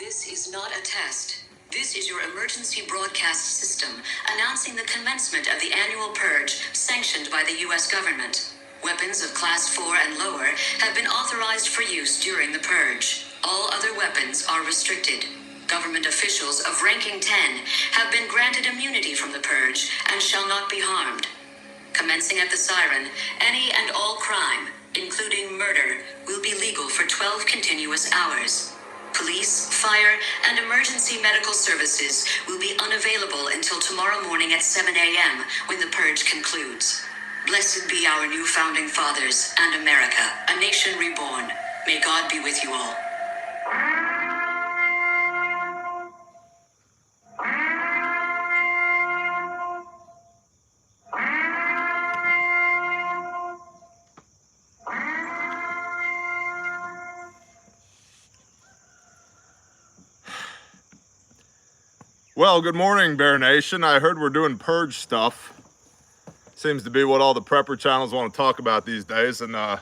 This is not a test. This is your emergency broadcast system announcing the commencement of the annual Purge sanctioned by the U.S. government. Weapons of Class 4 and lower have been authorized for use during the Purge. All other weapons are restricted. Government officials of ranking 10 have been granted immunity from the Purge and shall not be harmed. Commencing at the siren, any and all crime, including murder, will be legal for 12 continuous hours. Police, fire, and emergency medical services will be unavailable until tomorrow morning at 7 a.m. when the Purge concludes. Blessed be our new founding fathers and America, a nation reborn. May God be with you all. Well, good morning, Bear Nation. I heard we're doing Purge stuff. Seems to be what all the prepper channels want to talk about these days. And I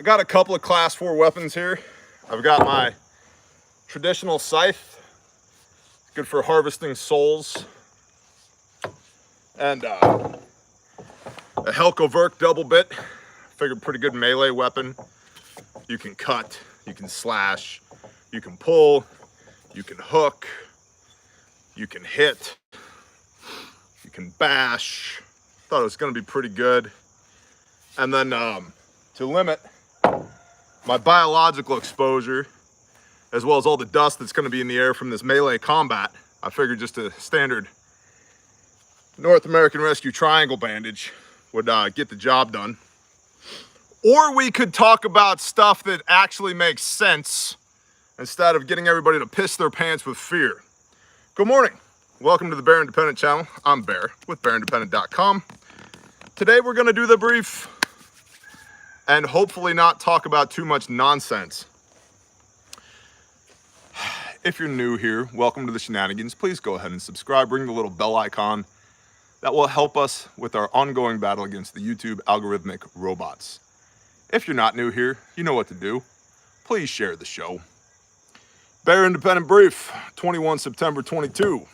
got a couple of Class 4 weapons here. I've got my traditional scythe, good for harvesting souls, and a Helkoverk double bit. Figured pretty good melee weapon. You can cut, you can slash, you can pull, you can hook, you can hit, you can bash. Thought it was going to be pretty good. And then to limit my biological exposure, as well as all the dust that's going to be in the air from this melee combat, I figured just a standard North American Rescue Triangle bandage would get the job done. Or we could talk about stuff that actually makes sense instead of getting everybody to piss their pants with fear. Good morning. Welcome to the Bear Independent channel. I'm Bear with bearindependent.com. Today we're going to do the brief and hopefully not talk about too much nonsense. If you're new here, welcome to the shenanigans. Please go ahead and subscribe. Ring the little bell icon. That will help us with our ongoing battle against the YouTube algorithmic robots. If you're not new here, you know what to do. Please share the show. Bear Independent Brief, 21 September 22.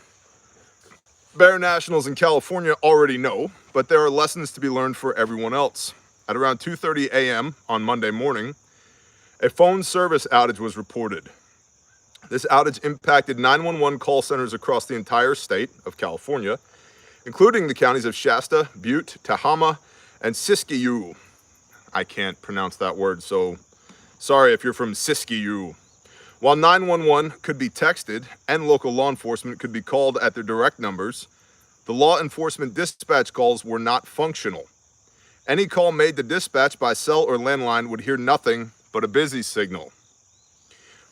Bear Nationals in California already know, but there are lessons to be learned for everyone else. At around 2:30 a.m. on Monday morning, a phone service outage was reported. This outage impacted 911 call centers across the entire state of California, including the counties of Shasta, Butte, Tehama, and Siskiyou. I can't pronounce that word, so sorry if you're from Siskiyou. While 911 could be texted and local law enforcement could be called at their direct numbers, the law enforcement dispatch calls were not functional. Any call made to dispatch by cell or landline would hear nothing but a busy signal.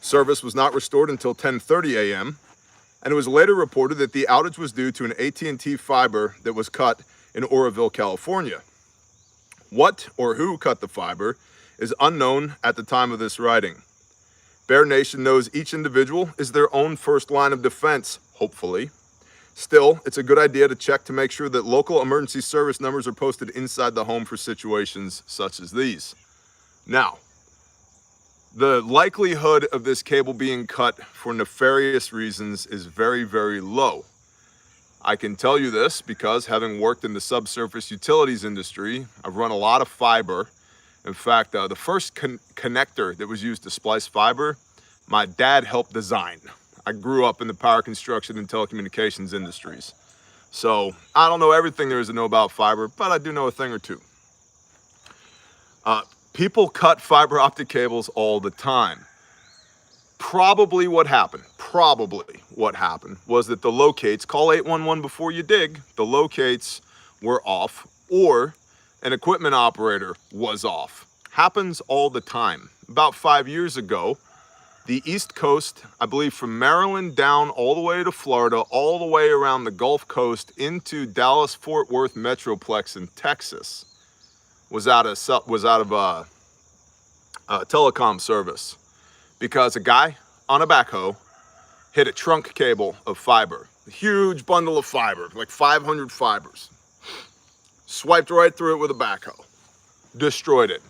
Service was not restored until 10:30 a.m., and it was later reported that the outage was due to an AT&T fiber that was cut in Oroville, California. What or who cut the fiber is unknown at the time of this writing. Bear Nation knows each individual is their own first line of defense, hopefully. Still, it's a good idea to check to make sure that local emergency service numbers are posted inside the home for situations such as these. Now, the likelihood of this cable being cut for nefarious reasons is very, very low. I can tell you this because having worked in the subsurface utilities industry, I've run a lot of fiber. In fact, the first connector that was used to splice fiber, my dad helped design. I grew up in the power construction and telecommunications industries. So I don't know everything there is to know about fiber, but I do know a thing or two. People cut fiber optic cables all the time. Probably what happened was that the locates, call 811 before you dig, the locates were off, or an equipment operator was off. Happens all the time. About 5 years ago, the East Coast, I believe from Maryland down all the way to Florida, all the way around the Gulf Coast into Dallas-Fort Worth Metroplex in Texas, was out of telecom service because a guy on a backhoe hit a trunk cable of fiber, a huge bundle of fiber, like 500 fibers. Swiped right through it with a backhoe. Destroyed it.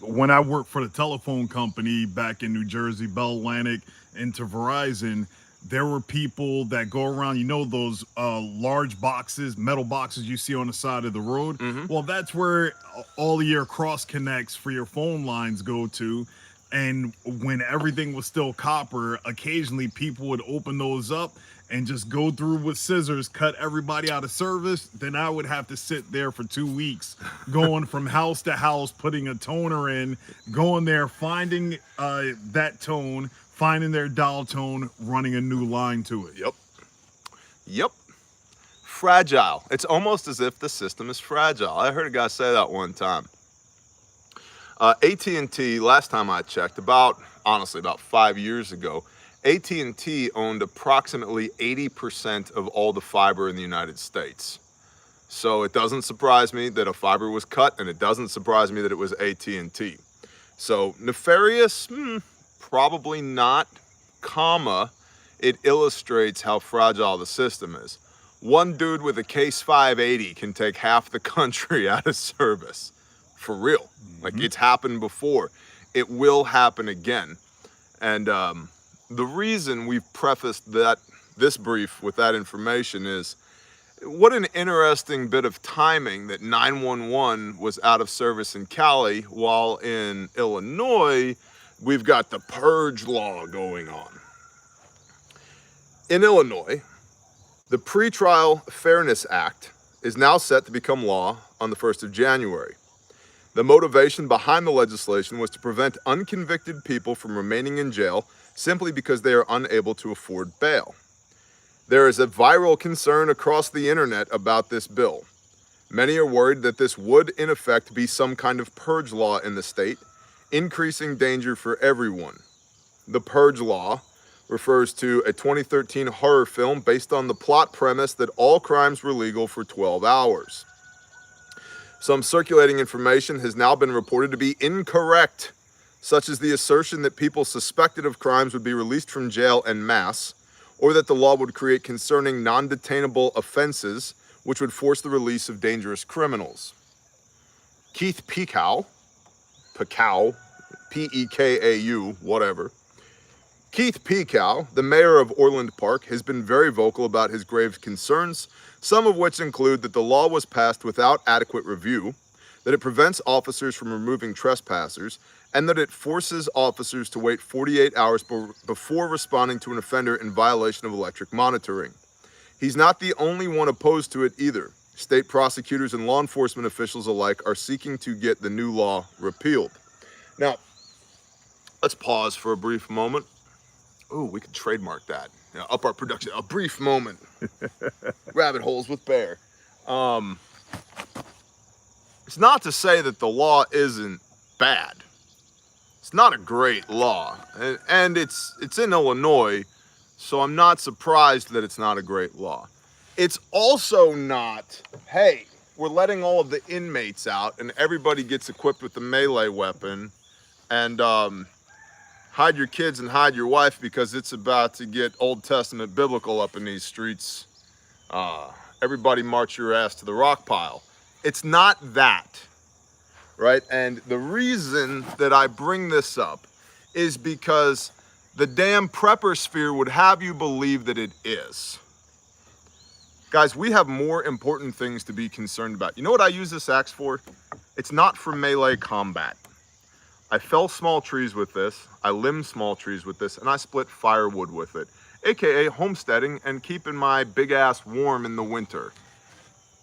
When I worked for the telephone company back in New Jersey, Bell Atlantic, into Verizon, there were people that go around, you know, those large boxes, metal boxes you see on the side of the road. Well, that's where all of your cross connects for your phone lines go to. And when everything was still copper, occasionally people would open those up and just go through with scissors, cut everybody out of service. Then I would have to sit there for 2 weeks, going from house to house, putting a toner in, going there, finding that tone, finding their dial tone, running a new line to it. Yep. Fragile. It's almost as if the system is fragile. I heard a guy say that one time. AT&T, last time I checked, honestly, about 5 years ago, AT&T owned approximately 80% of all the fiber in the United States. So it doesn't surprise me that a fiber was cut, and it doesn't surprise me that it was AT&T. So nefarious, probably not, comma, it illustrates how fragile the system is. One dude with a Case 580 can take half the country out of service. For real. Like, it's happened before. It will happen again. And the reason we've prefaced this brief with that information is, what an interesting bit of timing that 911 was out of service in Cali, while in Illinois, we've got the Purge law going on. In Illinois, the Pretrial Fairness Act is now set to become law on the 1st of January. The motivation behind the legislation was to prevent unconvicted people from remaining in jail simply because they are unable to afford bail. There is a viral concern across the internet about this bill. Many are worried that this would, in effect, be some kind of purge law in the state, increasing danger for everyone. The Purge law refers to a 2013 horror film based on the plot premise that all crimes were legal for 12 hours. Some circulating information has now been reported to be incorrect, such as the assertion that people suspected of crimes would be released from jail en masse, or that the law would create concerning non-detainable offenses, which would force the release of dangerous criminals. Keith Pekau, P-E-K-A-U, whatever. Keith Pekau, the mayor of Orland Park, has been very vocal about his grave concerns, some of which include that the law was passed without adequate review, that it prevents officers from removing trespassers, and that it forces officers to wait 48 hours before responding to an offender in violation of electric monitoring. He's not the only one opposed to it either. State prosecutors and law enforcement officials alike are seeking to get the new law repealed. Now, let's pause for a brief moment. Ooh, we could trademark that. Up our production. A brief moment. Rabbit holes with Bear. It's not to say that the law isn't bad. It's not a great law. And it's in Illinois, so I'm not surprised that it's not a great law. It's also not, hey, we're letting all of the inmates out and everybody gets equipped with the melee weapon, and hide your kids and hide your wife because it's about to get Old Testament biblical up in these streets. Everybody march your ass to the rock pile. It's not that, right? And the reason that I bring this up is because the damn prepper sphere would have you believe that it is. Guys, we have more important things to be concerned about. You know what I use this axe for? It's not for melee combat. I fell small trees with this, I limbed small trees with this, and I split firewood with it, aka homesteading and keeping my big ass warm in the winter.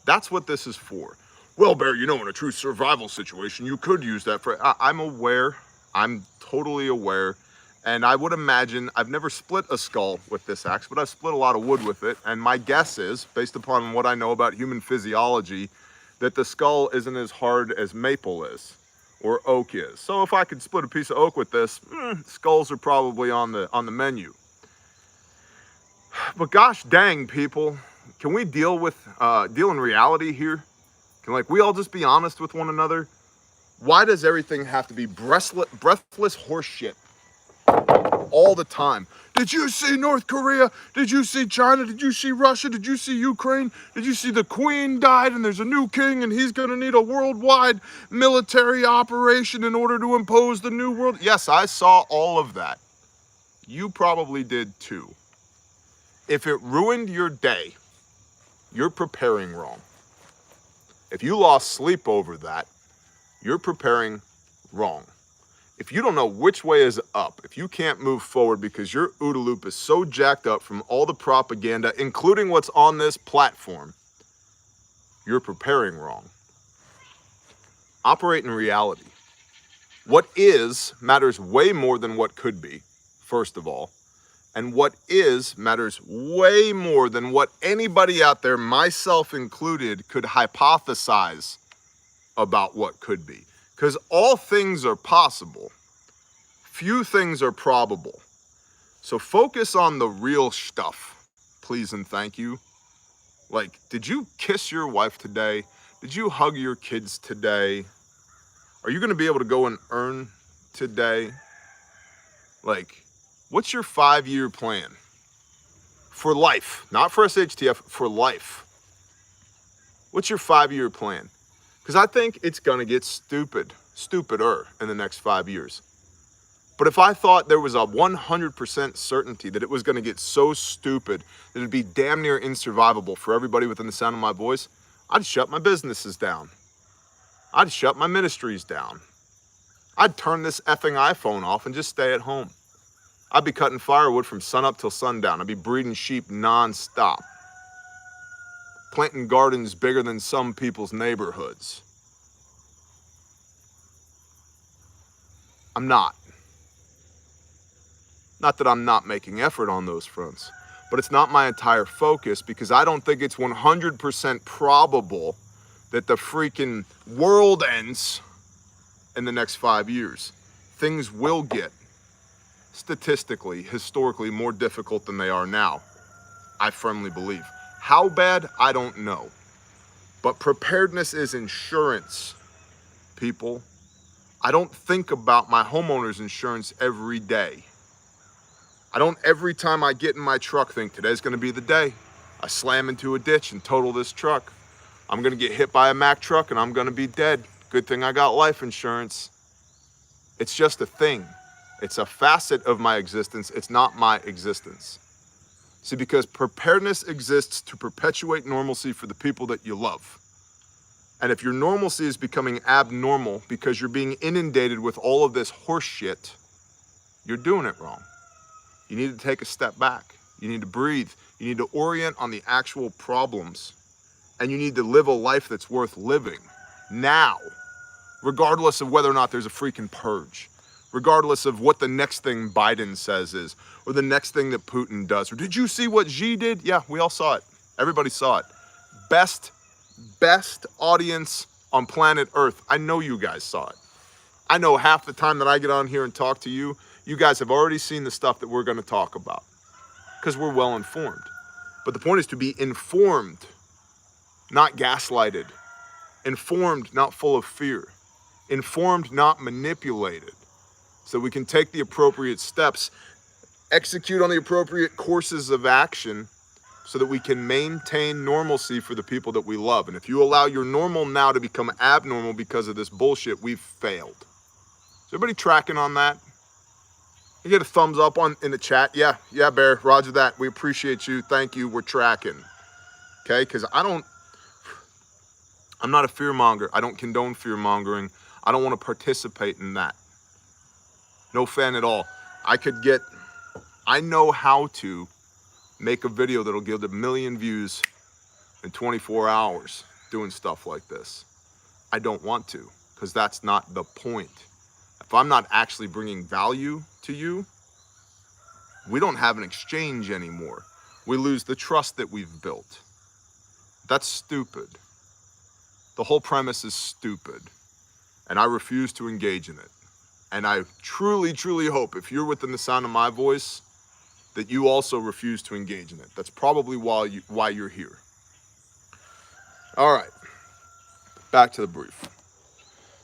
That's what this is for. Well, Bear, you know, in a true survival situation, you could use that for... I'm aware, I'm totally aware, and I would imagine, I've never split a skull with this axe, but I've split a lot of wood with it, and my guess is, based upon what I know about human physiology, that the skull isn't as hard as maple is. Or oak is. So if I could split a piece of oak with this, skulls are probably on the menu. But gosh dang, people, can we deal in reality here? Can we all just be honest with one another? Why does everything have to be breathless horse shit? all the time. Did you see North Korea? Did you see China? Did you see Russia? Did you see Ukraine? Did you see the Queen died and there's a new king and he's gonna need a worldwide military operation in order to impose the new world? Yes, I saw all of that. You probably did too. If it ruined your day, you're preparing wrong. If you lost sleep over that, you're preparing wrong. If you don't know which way is up, if you can't move forward because your OODA loop is so jacked up from all the propaganda, including what's on this platform, you're preparing wrong. Operate in reality. What is matters way more than what could be, first of all. And what is matters way more than what anybody out there, myself included, could hypothesize about what could be. Because all things are possible. Few things are probable. So focus on the real stuff, please and thank you. Like, did you kiss your wife today? Did you hug your kids today? Are you going to be able to go and earn today? Like, what's your 5-year plan? For life, not for SHTF, for life. What's your 5-year plan? Because I think it's going to get stupider in the next 5 years. But if I thought there was a 100% certainty that it was going to get so stupid that it'd be damn near insurvivable for everybody within the sound of my voice, I'd shut my businesses down. I'd shut my ministries down. I'd turn this effing iPhone off and just stay at home. I'd be cutting firewood from sunup till sundown. I'd be breeding sheep nonstop. Planting gardens bigger than some people's neighborhoods. I'm not. Not that I'm not making effort on those fronts, but it's not my entire focus because I don't think it's 100% probable that the freaking world ends in the next 5 years. Things will get statistically, historically more difficult than they are now. I firmly believe. How bad? I don't know. But preparedness is insurance, people. I don't think about my homeowner's insurance every day. I don't every time I get in my truck think today's gonna be the day. I slam into a ditch and total this truck. I'm gonna get hit by a Mack truck and I'm gonna be dead. Good thing I got life insurance. It's just a thing. It's a facet of my existence. It's not my existence. See, because preparedness exists to perpetuate normalcy for the people that you love. And if your normalcy is becoming abnormal because you're being inundated with all of this horse shit, you're doing it wrong. You need to take a step back. You need to breathe. You need to orient on the actual problems. And you need to live a life that's worth living now, regardless of whether or not there's a freaking purge. Regardless of what the next thing Biden says is, or the next thing that Putin does. Or did you see what Xi did? Yeah, we all saw it. Everybody saw it. Best audience on planet Earth. I know you guys saw it. I know half the time that I get on here and talk to you, you guys have already seen the stuff that we're going to talk about because we're well informed. But the point is to be informed, not gaslighted. Informed, not full of fear. Informed, not manipulated. So we can take the appropriate steps, execute on the appropriate courses of action so that we can maintain normalcy for the people that we love. And if you allow your normal now to become abnormal because of this bullshit, we've failed. Is everybody tracking on that? You get a thumbs up in the chat. Yeah, Bear, roger that. We appreciate you. Thank you. We're tracking. Okay, because I'm not a fear monger. I don't condone fear mongering. I don't want to participate in that. No fan at all. I know how to make a video that'll get 1 million views in 24 hours doing stuff like this. I don't want to, because that's not the point. If I'm not actually bringing value to you, we don't have an exchange anymore. We lose the trust that we've built. That's stupid. The whole premise is stupid, and I refuse to engage in it. And I truly, truly hope if you're within the sound of my voice that you also refuse to engage in it. That's probably why you're here. All right, back to the brief.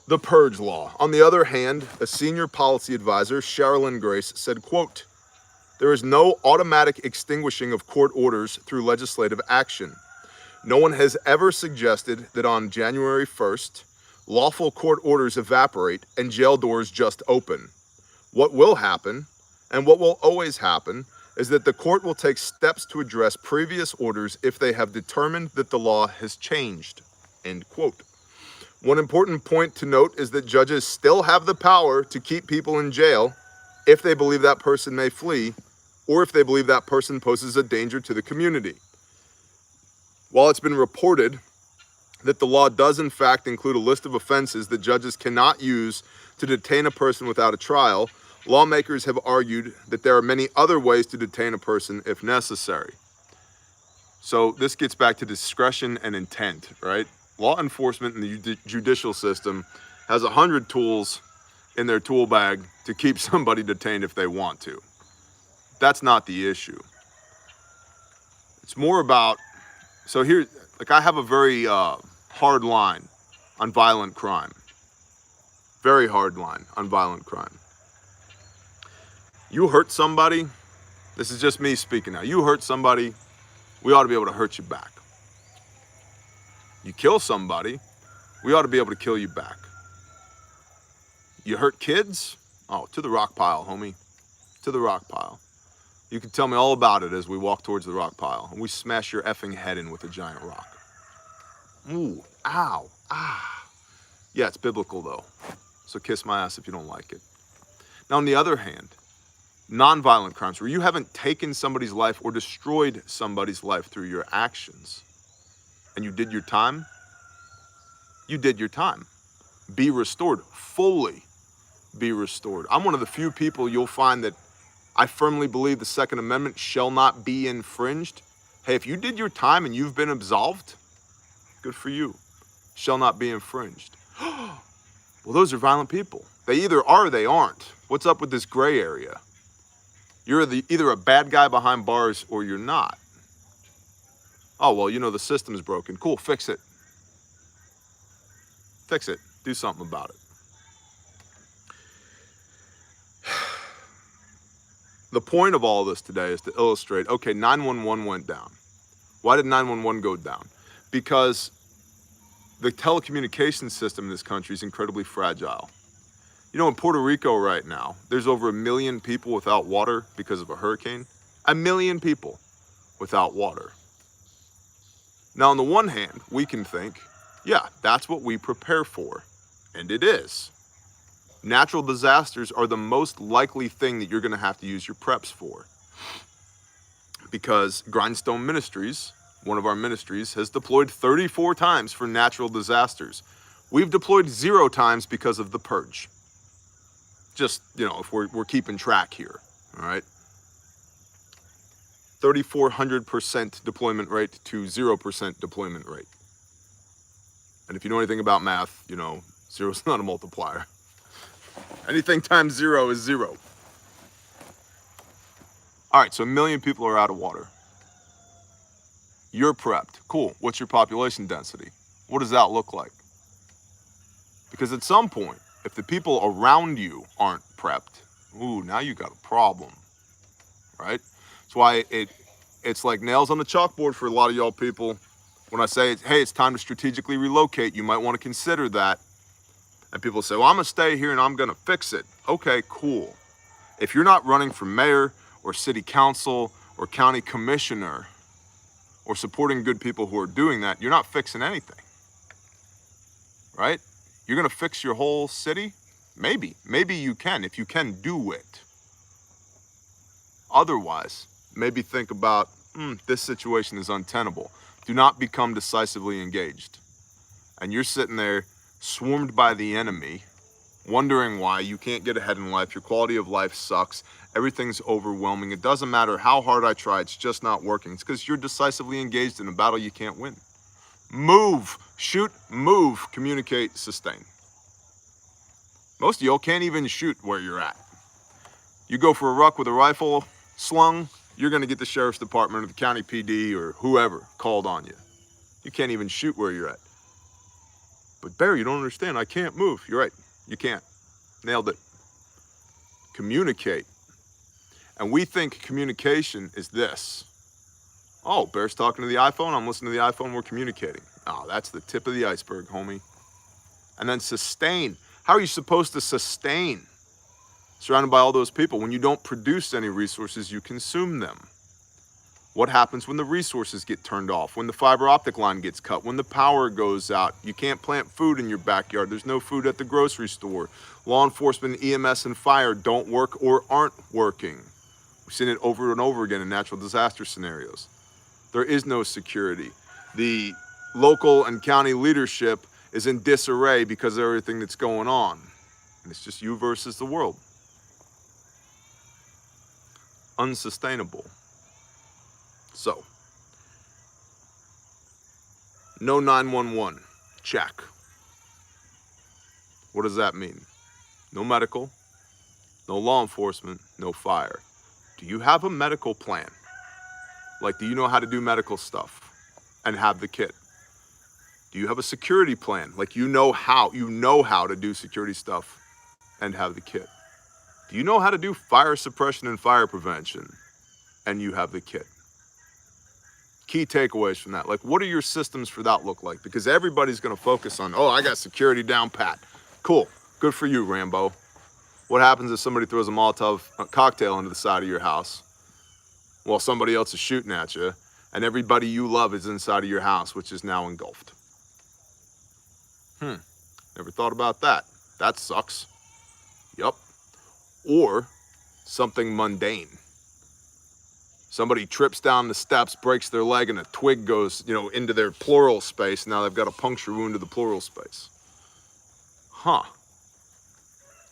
The Purge law. On the other hand, a senior policy advisor, Sherilyn Grace, said, quote, There is no automatic extinguishing of court orders through legislative action. No one has ever suggested that on January 1st, lawful court orders evaporate and jail doors just open. What will happen, and what will always happen, is that the court will take steps to address previous orders if they have determined that the law has changed. End quote. One important point to note is that judges still have the power to keep people in jail if they believe that person may flee, or if they believe that person poses a danger to the community. While it's been reported that the law does in fact include a list of offenses that judges cannot use to detain a person without a trial, lawmakers have argued that there are many other ways to detain a person if necessary. So this gets back to discretion and intent, right? Law enforcement in the judicial system has 100 tools in their tool bag to keep somebody detained if they want to. That's not the issue. It's more about, so here, like I have a very hard line on violent crime. Very hard line on violent crime. You hurt somebody, this is just me speaking now. You hurt somebody, we ought to be able to hurt you back. You kill somebody, we ought to be able to kill you back. You hurt kids? Oh, to the rock pile, homie. To the rock pile. You can tell me all about it as we walk towards the rock pile and we smash your effing head in with a giant rock. Ooh, ow, ah. Yeah, it's biblical though. So kiss my ass if you don't like it. Now, on the other hand, nonviolent crimes where you haven't taken somebody's life or destroyed somebody's life through your actions and you did your time, you did your time. Be restored, fully be restored. I'm one of the few people you'll find that I firmly believe the Second Amendment shall not be infringed. Hey, if you did your time and you've been absolved, good for you. Shall not be infringed. Well, those are violent people. They either are or they aren't. What's up with this gray area? You're either a bad guy behind bars or you're not. Oh, well, you know, the system's broken. Cool, fix it. Fix it. Do something about it. The point of all this today is to illustrate, okay, 911 went down. Why did 911 go down? Because the telecommunications system in this country is incredibly fragile. You know, in Puerto Rico right now, there's over 1 million people without water because of a hurricane. 1 million people without water. Now, on the one hand, we can think, yeah, that's what we prepare for. And it is. Natural disasters are the most likely thing that you're going to have to use your preps for. Because Grindstone Ministries, one of our ministries, has deployed 34 times for natural disasters. We've deployed 0 times because of the Purge. Just, you know, if we're keeping track here, all right? 3,400% deployment rate to 0% deployment rate. And if you know anything about math, you know, 0 is not a multiplier. Anything times 0 is 0. All right, so 1 million people are out of water. You're prepped. Cool. What's your population density? What does that look like? Because at some point, if the people around you aren't prepped, ooh, now you got a problem, right? That's why it's like nails on the chalkboard for a lot of y'all people. When I say, hey, it's time to strategically relocate, you might want to consider that. And people say, well, I'm going to stay here and I'm going to fix it. Okay, cool. If you're not running for mayor or city council or county commissioner or supporting good people who are doing that, you're not fixing anything, right? You're going to fix your whole city? Maybe you can, if you can do it. Otherwise, maybe think about, this situation is untenable. Do not become decisively engaged. And you're sitting there swarmed by the enemy, wondering why you can't get ahead in life, your quality of life sucks, everything's overwhelming, it doesn't matter how hard I try, it's just not working. It's because you're decisively engaged in a battle you can't win. Move, shoot, move, communicate, sustain. Most of y'all can't even shoot where you're at. You go for a ruck with a rifle slung, you're going to get the sheriff's department or the county PD or whoever called on you. You can't even shoot where you're at. But Barry, you don't understand. I can't move. You're right. You can't. Nailed it. Communicate. And we think communication is this. Oh, Bear's talking to the iPhone. I'm listening to the iPhone. We're communicating. Oh, that's the tip of the iceberg, homie. And then sustain. How are you supposed to sustain? Surrounded by all those people. When you don't produce any resources, you consume them. What happens when the resources get turned off? When the fiber optic line gets cut? When the power goes out? You can't plant food in your backyard. There's no food at the grocery store. Law enforcement, EMS, and fire don't work or aren't working. We've seen it over and over again in natural disaster scenarios. There is no security. The local and county leadership is in disarray because of everything that's going on. And it's just you versus the world. Unsustainable. So, no 911, check. What does that mean? No medical, no law enforcement, no fire. Do you have a medical plan? Like, do you know how to do medical stuff and have the kit? Do you have a security plan? Like, you know how to do security stuff and have the kit. Do you know how to do fire suppression and fire prevention and you have the kit? Key takeaways from that. Like, what are your systems for that look like? Because everybody's going to focus on, oh, I got security down pat. Cool. Good for you, Rambo. What happens if somebody throws a Molotov cocktail into the side of your house while somebody else is shooting at you and everybody you love is inside of your house, which is now engulfed? Never thought about that. That sucks. Yup. Or something mundane. Somebody trips down the steps, breaks their leg, and a twig goes, into their pleural space. Now they've got a puncture wound to the pleural space.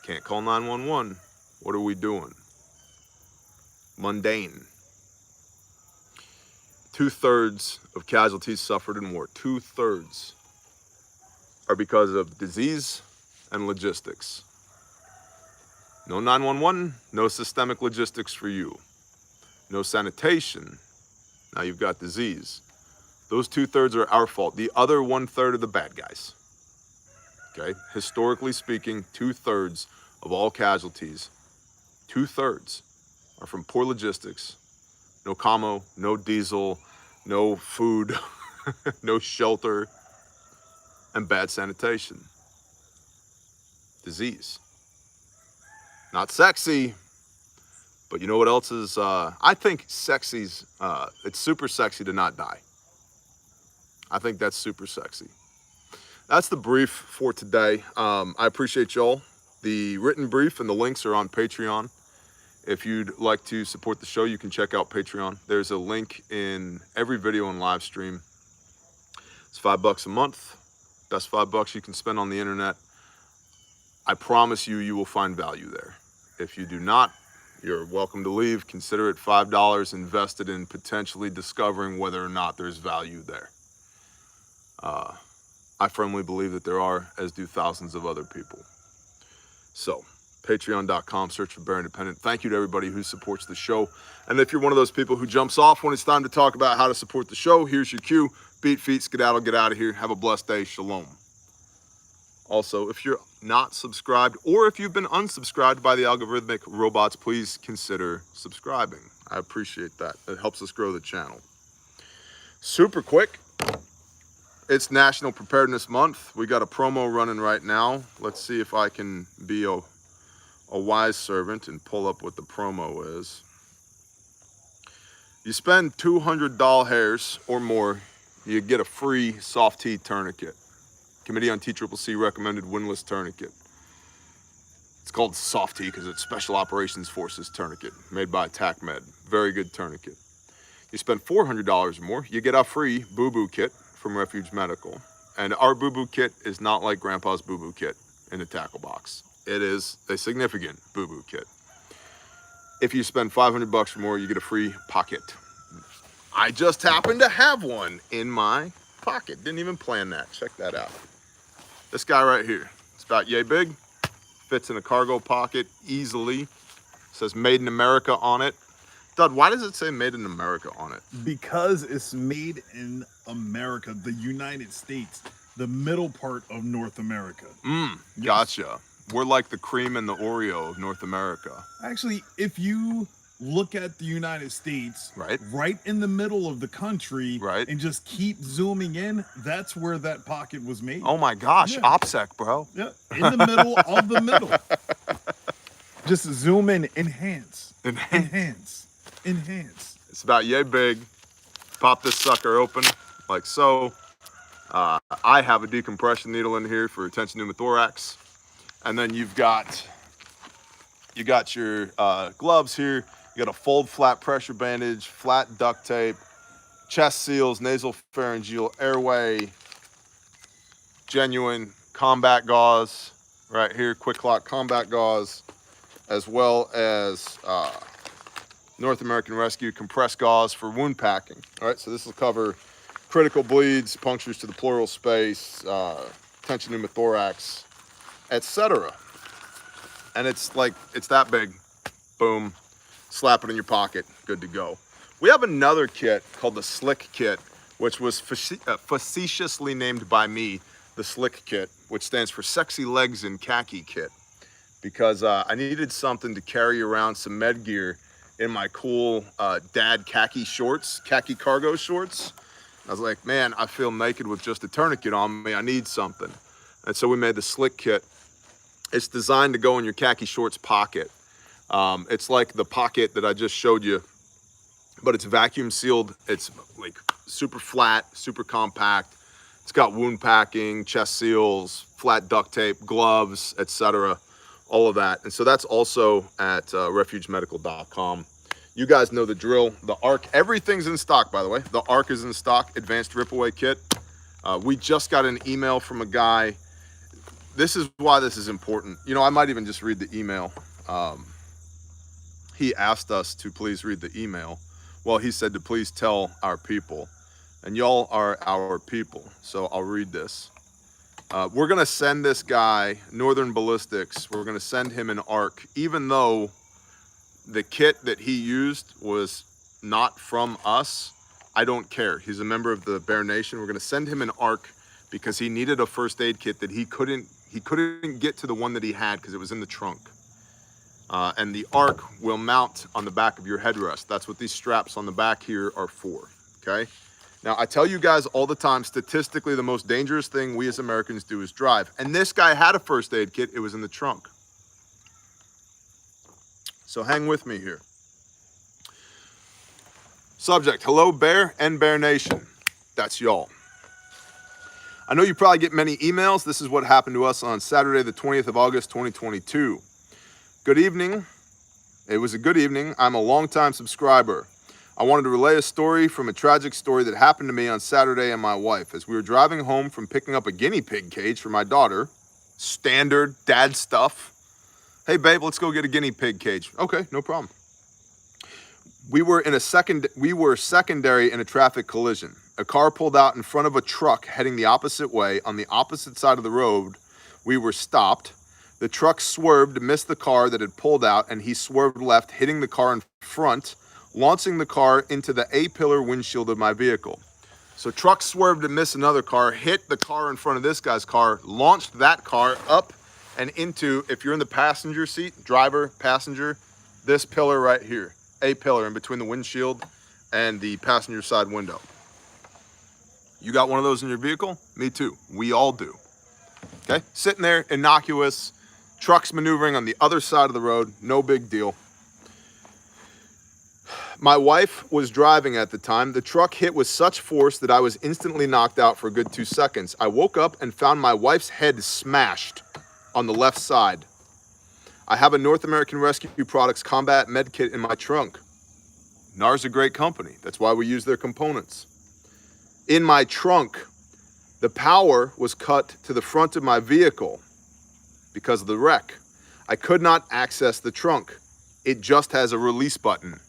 Can't call 911. What are we doing? Mundane. 2/3 of casualties suffered in war. 2/3 are because of disease and logistics. No 911, no systemic logistics for you. No sanitation, now you've got disease. Those 2/3 are our fault. The other 1/3 are the bad guys. Okay, historically speaking, 2/3 of all casualties, 2/3 are from poor logistics, no commo, no diesel, no food, no shelter, and bad sanitation. Disease. Not sexy. But you know what else is, I think sexy's, it's super sexy to not die. I think that's super sexy. That's the brief for today. I appreciate y'all. The written brief and the links are on Patreon. If you'd like to support the show, you can check out Patreon. There's a link in every video and live stream. It's $5 a month. Best $5 you can spend on the internet. I promise you will find value there. If you do not, you're welcome to leave. Consider it $5 invested in potentially discovering whether or not there's value there. I firmly believe that there are, as do thousands of other people. So, patreon.com, search for Bear Independent. Thank you to everybody who supports the show. And if you're one of those people who jumps off when it's time to talk about how to support the show, here's your cue. Beat feet, skedaddle, get out of here. Have a blessed day. Shalom. Also, if you're not subscribed or if you've been unsubscribed by the algorithmic robots, please consider subscribing. I appreciate that. It helps us grow the channel. Super quick. It's National Preparedness Month. We got a promo running right now. Let's see if I can be a wise servant and pull up what the promo is. You spend 200 doll hairs or more, you get a free soft tea tourniquet. Committee on TCCC recommended windlass tourniquet. It's called soft tea because it's Special Operations Forces tourniquet made by TACMed. Very good tourniquet. You spend $400 or more, you get a free boo-boo kit from Refuge Medical. And our boo-boo kit is not like Grandpa's boo-boo kit in the tackle box. It is a significant boo-boo kit. If you spend $500 or more, you get a free pocket. I just happen to have one in my pocket. Didn't even plan that. Check that out. This guy right here. It's about yay big. Fits in a cargo pocket easily. It says Made in America on it. Dud, why does it say Made in America on it? Because it's made in America, the United States, the middle part of North America. Yes. Gotcha. We're like the cream and the Oreo of North America. Actually, if you look at the United States, Right. right in the middle of the country, Right. and just keep zooming in. That's where that pocket was made. Oh my gosh, Yeah. OPSEC, bro. Yeah, in the middle of the middle. Just zoom in, enhance, enhance, enhance. It's about yay big. Pop this sucker open like so. I have a decompression needle in here for tension pneumothorax. And then you got your gloves here. You got a fold flat pressure bandage, flat duct tape, chest seals, nasal pharyngeal airway, genuine combat gauze right here, quick lock combat gauze, as well as North American Rescue compressed gauze for wound packing. All right, so this will cover critical bleeds, punctures to the pleural space, tension pneumothorax, etc. And it's that big. Boom, slap it in your pocket, good to go. We have another kit called the Slick Kit, which was facetiously named by me the Slick Kit, which stands for Sexy Legs and Khaki Kit, because I needed something to carry around some med gear in my cool dad khaki shorts, khaki cargo shorts. I was like, man, I feel naked with just a tourniquet on me. I need something. And so we made the Slick Kit. It's designed to go in your khaki shorts pocket. It's like the pocket that I just showed you, but it's vacuum sealed. It's like super flat, super compact. It's got wound packing, chest seals, flat duct tape, gloves, etc. All of that. And so that's also at refugemedical.com. You guys know the drill. The ARC, everything's in stock, by the way. The ARC is in stock, advanced rip-away kit. We just got an email from a guy. This is why this is important. You know, I might even just read the email. He asked us to please read the email. Well, he said to please tell our people. And y'all are our people. So I'll read this. We're going to send this guy, Northern Ballistics, we're going to send him an ARC, even though the kit that he used was not from us. I don't care. He's a member of the Bear Nation. We're going to send him an ARC because he needed a first aid kit that he couldn't get to the one that he had because it was in the trunk. And the ARC will mount on the back of your headrest. That's what these straps on the back here are for, okay? Now, I tell you guys all the time, statistically, the most dangerous thing we as Americans do is drive. And this guy had a first aid kit. It was in the trunk. So hang with me here. Subject, hello, Bear and Bear Nation. That's y'all. I know you probably get many emails. This is what happened to us on Saturday, the 20th of August, 2022. Good evening. It was a good evening. I'm a longtime subscriber. I wanted to relay a story from a tragic story that happened to me on Saturday and my wife. As we were driving home from picking up a guinea pig cage for my daughter, standard dad stuff. Hey babe, let's go get a guinea pig cage. Okay, no problem. We were secondary in a traffic collision. A car pulled out in front of a truck heading the opposite way. On the opposite side of the road, we were stopped. The truck swerved to miss the car that had pulled out, and he swerved left, hitting the car in front, launching the car into the A-pillar windshield of my vehicle. So truck swerved to miss another car, hit the car in front of this guy's car, launched that car up and into, if you're in the passenger seat, driver, passenger, this pillar right here, A-pillar in between the windshield and the passenger side window. You got one of those in your vehicle? Me too. We all do. Okay, sitting there, innocuous, trucks maneuvering on the other side of the road, no big deal. My wife was driving at the time. The truck hit with such force that I was instantly knocked out for a good 2 seconds. I woke up and found my wife's head smashed on the left side. I have a North American Rescue Products combat med kit in my trunk. NAR's a great company. That's why we use their components. In my trunk, the power was cut to the front of my vehicle because of the wreck. I could not access the trunk. It just has a release button.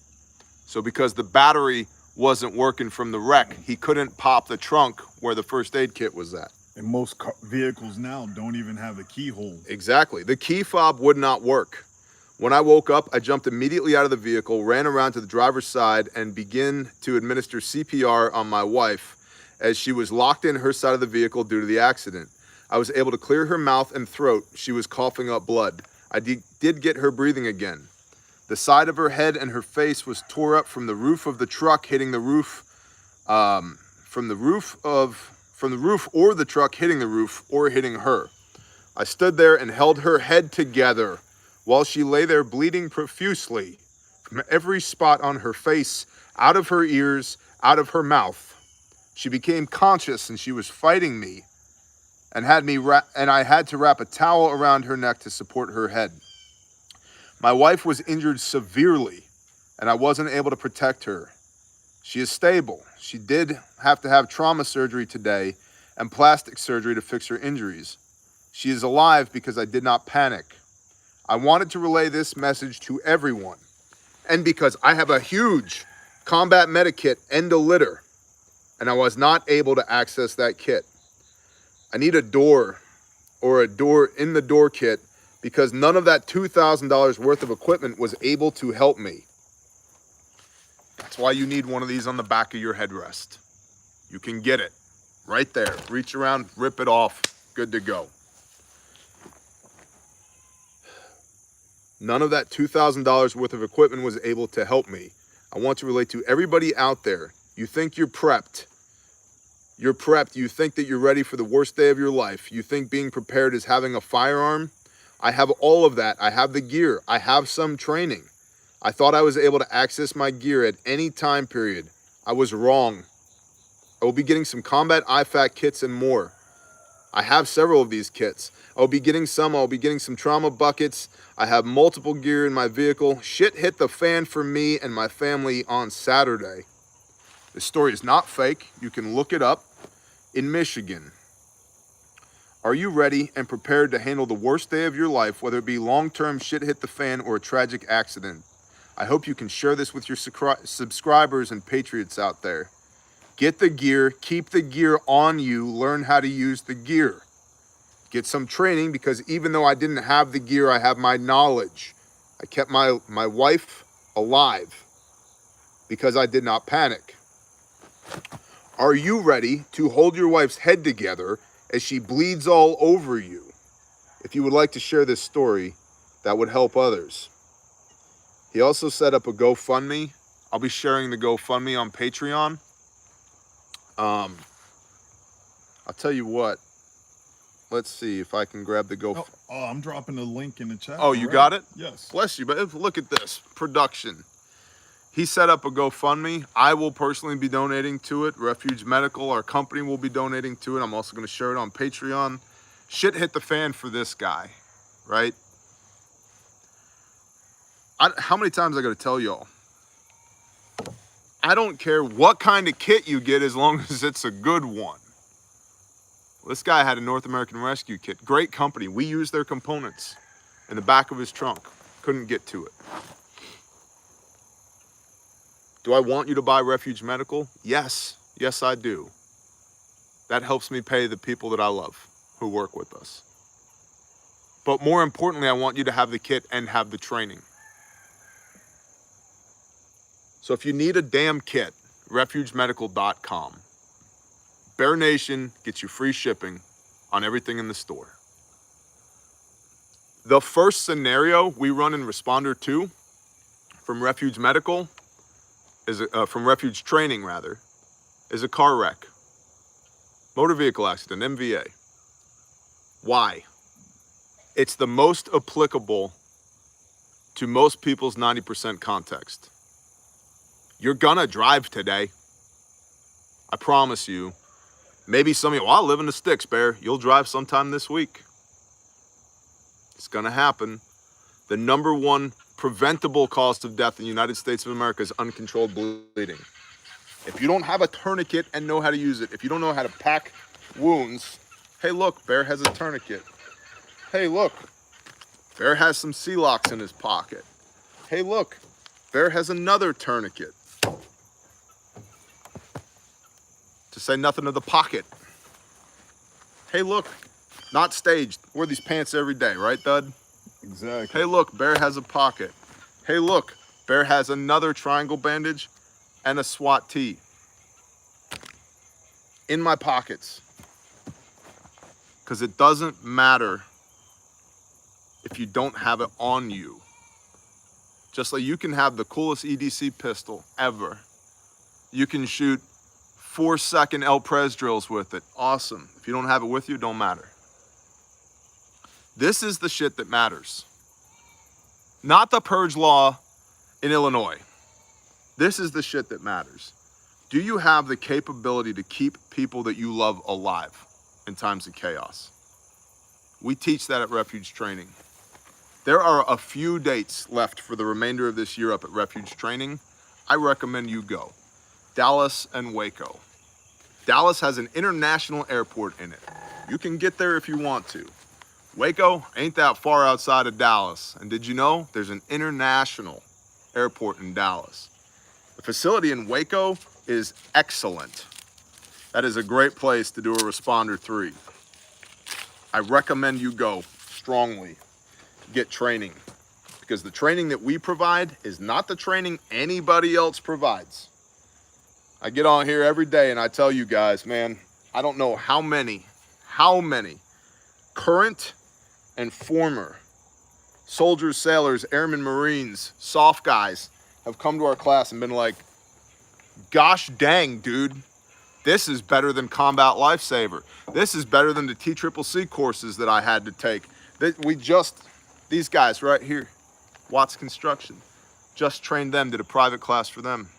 So because the battery wasn't working from the wreck, he couldn't pop the trunk where the first aid kit was at. And most vehicles now don't even have the keyhole. Exactly. The key fob would not work. When I woke up, I jumped immediately out of the vehicle, ran around to the driver's side, and began to administer CPR on my wife as she was locked in her side of the vehicle due to the accident. I was able to clear her mouth and throat. She was coughing up blood. I did get her breathing again. The side of her head and her face was tore up from the roof of the truck hitting the roof, from the roof or the truck hitting the roof or hitting her. I stood there and held her head together while she lay there bleeding profusely from every spot on her face, out of her ears, out of her mouth. She became conscious and she was fighting me, and I had to wrap a towel around her neck to support her head. My wife was injured severely, and I wasn't able to protect her. She is stable. She did have to have trauma surgery today and plastic surgery to fix her injuries. She is alive because I did not panic. I wanted to relay this message to everyone, and because I have a huge combat medikit and a litter, and I was not able to access that kit. I need a door or a door in the door kit because none of that $2,000 worth of equipment was able to help me. That's why you need one of these on the back of your headrest. You can get it right there. Reach around, rip it off, good to go. None of that $2,000 worth of equipment was able to help me. I want to relate to everybody out there. You think you're prepped. You're prepped. You think that you're ready for the worst day of your life. You think being prepared is having a firearm. I have all of that. I have the gear. I have some training. I thought I was able to access my gear at any time period. I was wrong. I will be getting some combat IFAC kits and more. I have several of these kits. I'll be getting some trauma buckets. I have multiple gear in my vehicle. Shit hit the fan for me and my family on Saturday. This story is not fake. You can look it up. In Michigan. Are you ready and prepared to handle the worst day of your life, whether it be long-term shit hit the fan or a tragic accident? I hope you can share this with your subscribers and patriots out there. Get the gear, keep the gear on you, learn how to use the gear. Get some training, because even though I didn't have the gear, I have my knowledge. I kept my wife alive because I did not panic. Are you ready to hold your wife's head together as she bleeds all over you? If you would like to share this story, that would help others. He also set up a GoFundMe. I'll be sharing the GoFundMe on Patreon. I'll tell you what. Let's see if I can grab the GoFundMe. Oh, I'm dropping the link in the chat. Oh, you got it? Yes. Bless you. But look at this production. He set up a GoFundMe. I will personally be donating to it. Refuge Medical, our company, will be donating to it. I'm also going to share it on Patreon. Shit hit the fan for this guy, right? How many times I got to tell y'all? I don't care what kind of kit you get as long as it's a good one. This guy had a North American Rescue kit. Great company. We used their components in the back of his trunk. Couldn't get to it. Do I want you to buy Refuge Medical? Yes. Yes, I do. That helps me pay the people that I love who work with us. But more importantly, I want you to have the kit and have the training. So if you need a damn kit, refugemedical.com. Bear Nation gets you free shipping on everything in the store. The first scenario we run in Responder 2 from Refuge Medical is from Refuge Training rather, is a car wreck, motor vehicle accident, MVA. Why? It's the most applicable to most people's 90% context. You're gonna drive today. I promise you. Maybe some of you, well, I live in the sticks, Bear. You'll drive sometime this week. It's gonna happen. The number one preventable cause of death in the United States of America is uncontrolled bleeding. If you don't have a tourniquet and know how to use it, if you don't know how to pack wounds, hey look, Bear has a tourniquet. Hey look, Bear has some C-locks in his pocket. Hey look, Bear has another tourniquet. To say nothing of the pocket. Hey look, not staged. Wear these pants every day, right, Dud? Exactly. Hey look, Bear has a pocket. Hey look, Bear has another triangle bandage and a SWAT tee. In my pockets. Because it doesn't matter if you don't have it on you. Just like you can have the coolest EDC pistol ever. You can shoot 4-second El Pres drills with it. Awesome. If you don't have it with you, it don't matter. This is the shit that matters. Not the purge law in Illinois. This is the shit that matters. Do you have the capability to keep people that you love alive in times of chaos? We teach that at Refuge Training. There are a few dates left for the remainder of this year up at Refuge Training. I recommend you go. Dallas and Waco. Dallas has an international airport in it. You can get there if you want to. Waco ain't that far outside of Dallas. And did you know there's an international airport in Dallas? The facility in Waco is excellent. That is a great place to do a Responder 3. I recommend you go strongly. Get training. Because the training that we provide is not the training anybody else provides. I get on here every day and I tell you guys, man, I don't know how many current and former soldiers, sailors, airmen, Marines, soft guys have come to our class and been like, gosh dang, dude, this is better than Combat Lifesaver. This is better than the TCCC courses that I had to take. These guys right here, Watts Construction, just trained them, did a private class for them.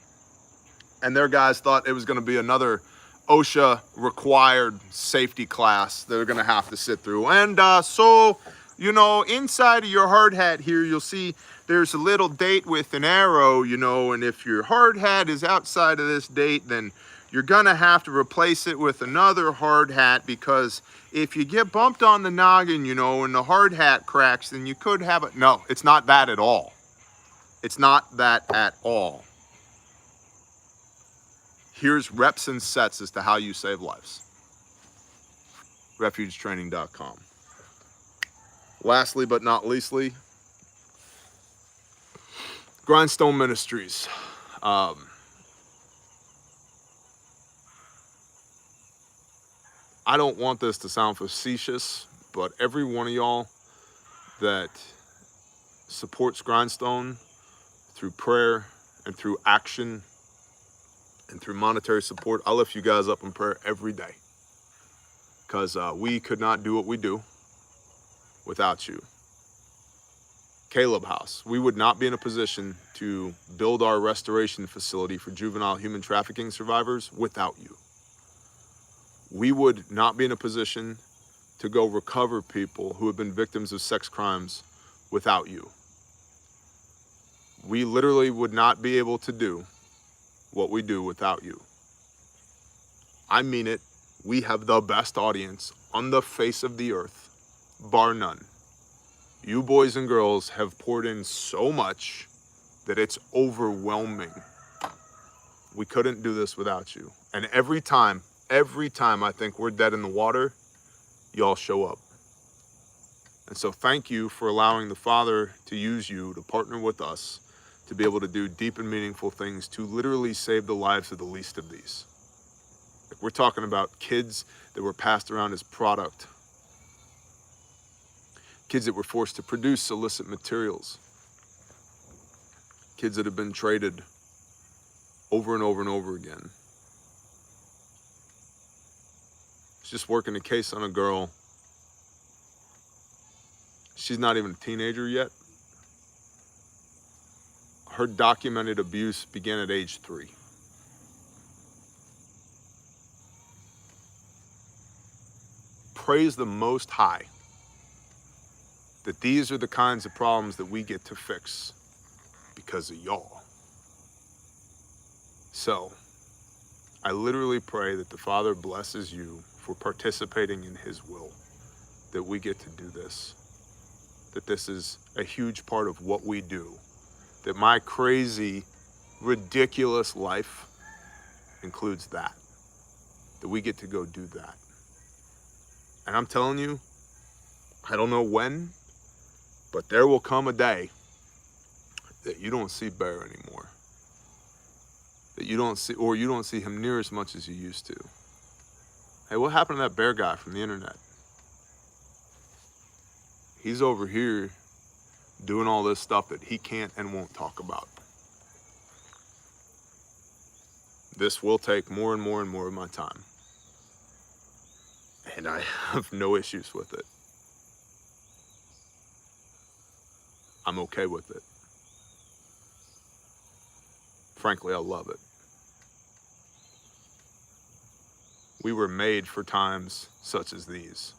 And their guys thought it was going to be another OSHA required safety class they're going to have to sit through. And so, you know, inside of your hard hat here, you'll see there's a little date with an arrow, you know, and if your hard hat is outside of this date, then you're going to have to replace it with another hard hat, because if you get bumped on the noggin, you know, and the hard hat cracks, then you could have it. No, it's not that at all. It's not that at all. Here's reps and sets as to how you save lives. RefugeTraining.com. Lastly, but not leastly, Grindstone Ministries. I don't want this to sound facetious, but every one of y'all that supports Grindstone through prayer and through action and through monetary support, I lift you guys up in prayer every day, because we could not do what we do without you. Caleb House, we would not be in a position to build our restoration facility for juvenile human trafficking survivors without you. We would not be in a position to go recover people who have been victims of sex crimes without you. We literally would not be able to do what we do without you. I mean it. We have the best audience on the face of the earth, bar none. You boys and girls have poured in so much that it's overwhelming. We couldn't do this without you. And every time I think we're dead in the water, y'all show up. And so thank you for allowing the Father to use you to partner with us to be able to do deep and meaningful things to literally save the lives of the least of these. Like, we're talking about kids that were passed around as product. Kids that were forced to produce illicit materials. Kids that have been traded over and over and over again. I was just working a case on a girl. She's not even a teenager yet. Her documented abuse began at age 3. Praise the Most High that these are the kinds of problems that we get to fix because of y'all. So, I literally pray that the Father blesses you for participating in His will, that we get to do this, that this is a huge part of what we do, that my crazy, ridiculous life includes that we get to go do that. And I'm telling you, I don't know when, but there will come a day that you don't see Bear anymore. That you don't see him near as much as you used to. Hey, what happened to that Bear guy from the internet? He's over here doing all this stuff that he can't and won't talk about. This will take more and more and more of my time. And I have no issues with it. I'm okay with it. Frankly, I love it. We were made for times such as these.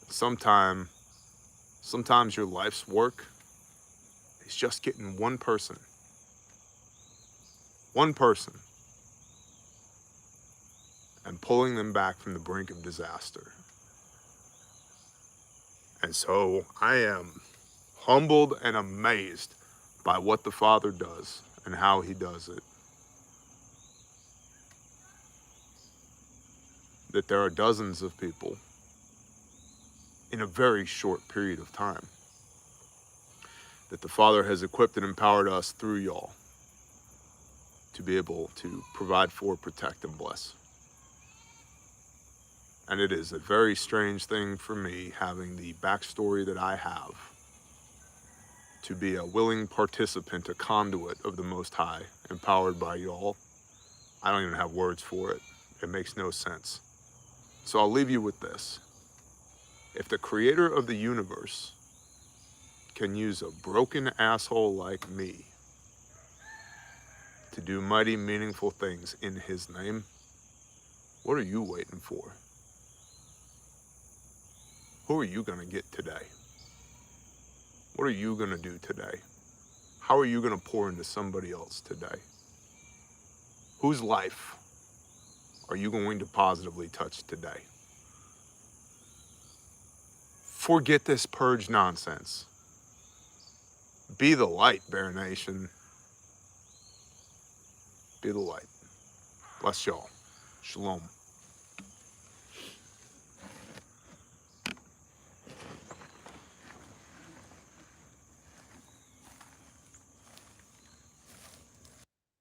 Sometimes your life's work is just getting one person, and pulling them back from the brink of disaster. And so I am humbled and amazed by what the Father does and how he does it. That there are dozens of people in a very short period of time that the Father has equipped and empowered us through y'all to be able to provide for, protect, and bless. And it is a very strange thing for me, having the backstory that I have, to be a willing participant, a conduit of the Most High, empowered by y'all. I don't even have words for it. It makes no sense. So I'll leave you with this. If the creator of the universe can use a broken asshole like me to do mighty, meaningful things in his name, what are you waiting for? Who are you going to get today? What are you going to do today? How are you going to pour into somebody else today? Whose life are you going to positively touch today? Forget this purge nonsense. Be the light, Bear Nation. Be the light. Bless y'all. Shalom.